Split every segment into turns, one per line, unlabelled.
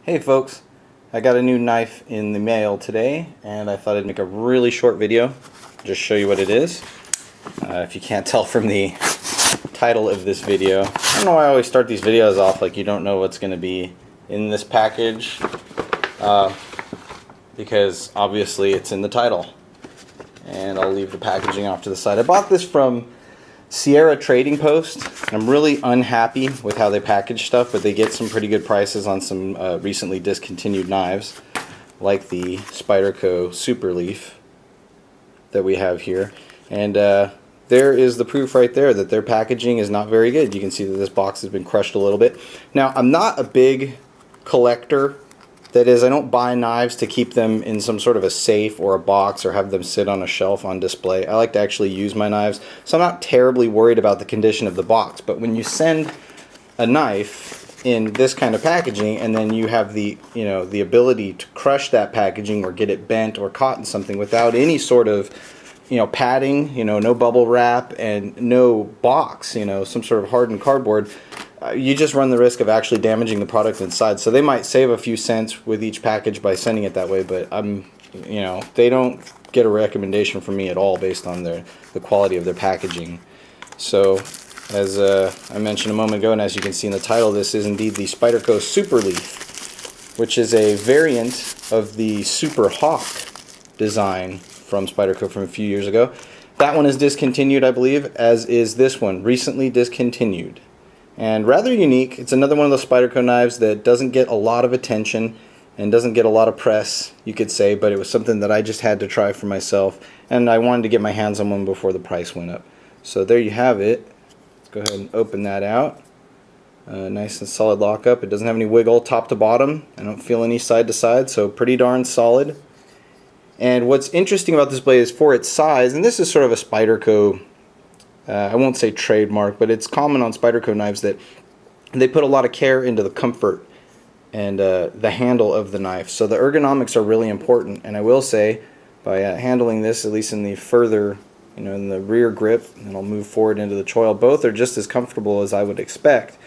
Hey folks, I got a new knife in the mail today and I thought I'd make a really short video, just show you what it is. If you can't tell from the title of this video, I don't know why I always start these videos off like you don't know what's going to be in this package, because obviously it's in the title. And I'll leave the packaging off to the side. I bought this from Sierra Trading Post. I'm really unhappy with how they package stuff, but they get some pretty good prices on some recently discontinued knives, like the Spyderco Superleaf that we have here. And there is the proof right there that their packaging is not very good. You can see that this box has been crushed a little bit. Now, I'm not a big collector. That is, I don't buy knives to keep them in some sort of a safe or a box or have them sit on a shelf on display. I like to actually use my knives, so I'm not terribly worried about the condition of the box. But when you send a knife in this kind of packaging and then you have the ability to crush that packaging or get it bent or caught in something without any sort of padding, no bubble wrap and no box, some sort of hardened cardboard, you just run the risk of actually damaging the product inside. So they might save a few cents with each package by sending it that way, but they don't get a recommendation from me at all based on the quality of their packaging. So as I mentioned a moment ago, and as you can see in the title, this is indeed the Spyderco Superleaf, which is a variant of the Super Hawk design from Spyderco from a few years ago. That one is discontinued, I believe, as is this one, recently discontinued. And rather unique. It's another one of those Spyderco knives that doesn't get a lot of attention and doesn't get a lot of press, you could say, but it was something that I just had to try for myself, and I wanted to get my hands on one before the price went up. So there you have it. Let's go ahead and open that out. Nice and solid lockup. It doesn't have any wiggle top to bottom. I don't feel any side to side, so pretty darn solid. And what's interesting about this blade is for its size, and this is sort of a Spyderco, I won't say trademark, but it's common on Spyderco knives that they put a lot of care into the comfort and the handle of the knife. So the ergonomics are really important, and I will say by handling this, at least in the further, in the rear grip, and I'll move forward into the choil, both are just as comfortable as I would expect.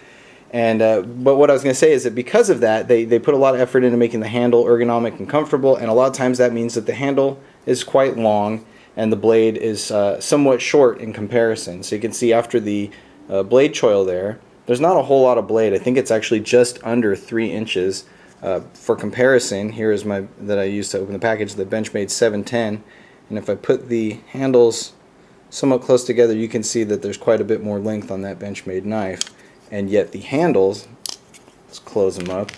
And but what I was going to say is that because of that, they put a lot of effort into making the handle ergonomic and comfortable, and a lot of times that means that the handle is quite long and the blade is somewhat short in comparison. So you can see after the blade choil there's not a whole lot of blade. I think it's actually just under 3 inches. For comparison, here is that I used to open the package, the Benchmade 710, and if I put the handles somewhat close together, you can see that there's quite a bit more length on that Benchmade knife, and yet the handles, let's close them up.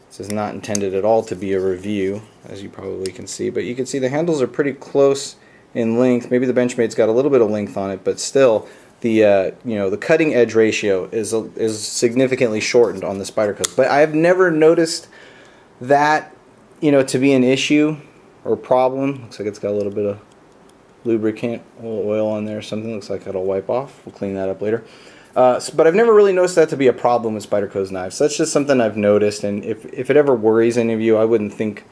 This is not intended at all to be a review, as you probably can see, but you can see the handles are pretty close in length. Maybe the Benchmade's got a little bit of length on it, but still the the cutting edge ratio is significantly shortened on the Spyderco. But I have never noticed that to be an issue or problem. Looks like it's got a little bit of lubricant, a little oil on there or something. Looks like it'll wipe off. We'll clean that up later. But I've never really noticed that to be a problem with Spyderco's knives. So that's just something I've noticed, and if it ever worries any of you, I wouldn't think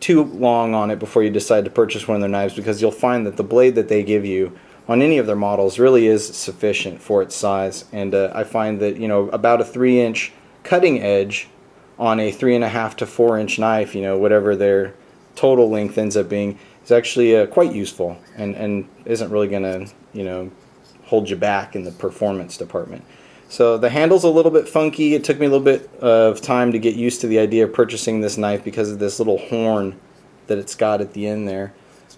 too long on it before you decide to purchase one of their knives, because you'll find that the blade that they give you on any of their models really is sufficient for its size. And I find that about a 3-inch cutting edge on a 3.5 to 4-inch knife, whatever their total length ends up being, is actually quite useful and isn't really going to hold you back in the performance department. So the handle's a little bit funky. It took me a little bit of time to get used to the idea of purchasing this knife because of this little horn that it's got at the end there.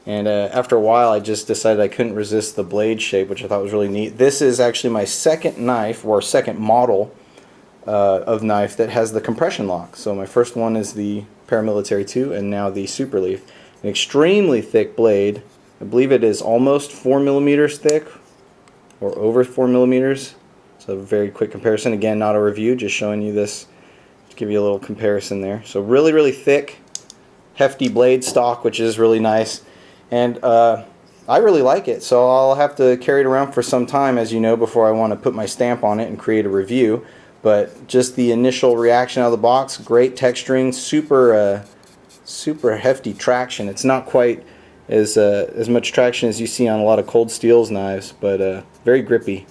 And after a while, I just decided I couldn't resist the blade shape, which I thought was really neat. This is actually my second knife, or second model of knife that has the compression lock. So my first one is the Paramilitary 2, and now the Superleaf. An extremely thick blade. I believe it is almost 4 millimeters thick, or over 4 millimeters. So a very quick comparison. Again, not a review, just showing you this to give you a little comparison there. So really, really thick, hefty blade stock, which is really nice. And I really like it, so I'll have to carry it around for some time, as you know, before I want to put my stamp on it and create a review. But just the initial reaction out of the box, great texturing, super hefty traction. It's not quite as much traction as you see on a lot of Cold Steel's knives, but very grippy.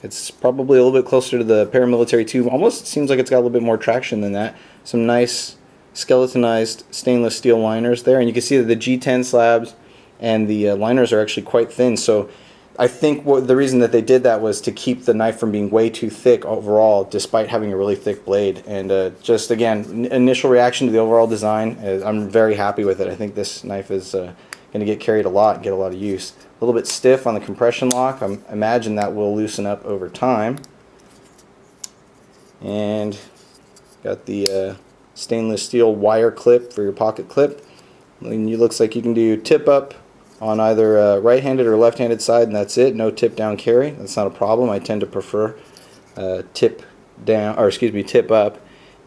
It's probably a little bit closer to the paramilitary tube. Almost seems like it's got a little bit more traction than that. Some nice skeletonized stainless steel liners there, and you can see that the G10 slabs and the liners are actually quite thin. So I think the reason that they did that was to keep the knife from being way too thick overall, despite having a really thick blade. And just again, initial reaction to the overall design, I'm very happy with it. I think this knife is going to get carried a lot and get a lot of use. A little bit stiff on the compression lock. I imagine that will loosen up over time. And got the stainless steel wire clip for your pocket clip. And it looks like you can do tip up on either right-handed or left-handed side, and that's it. No tip down carry. That's not a problem. I tend to prefer tip down, or excuse me, tip up.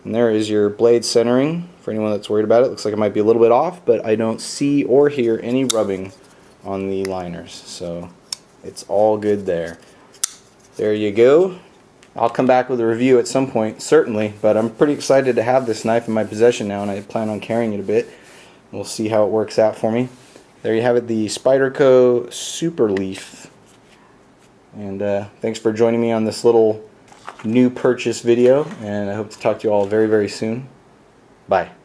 And there is your blade centering for anyone that's worried about it. Looks like it might be a little bit off, but I don't see or hear any rubbing on the liners, so it's all good there. There you go. I'll come back with a review at some point, certainly, but I'm pretty excited to have this knife in my possession now, and I plan on carrying it a bit. We'll see how it works out for me. There you have it, the Spyderco Superleaf. And thanks for joining me on this little new purchase video, and I hope to talk to you all very, very soon. Bye.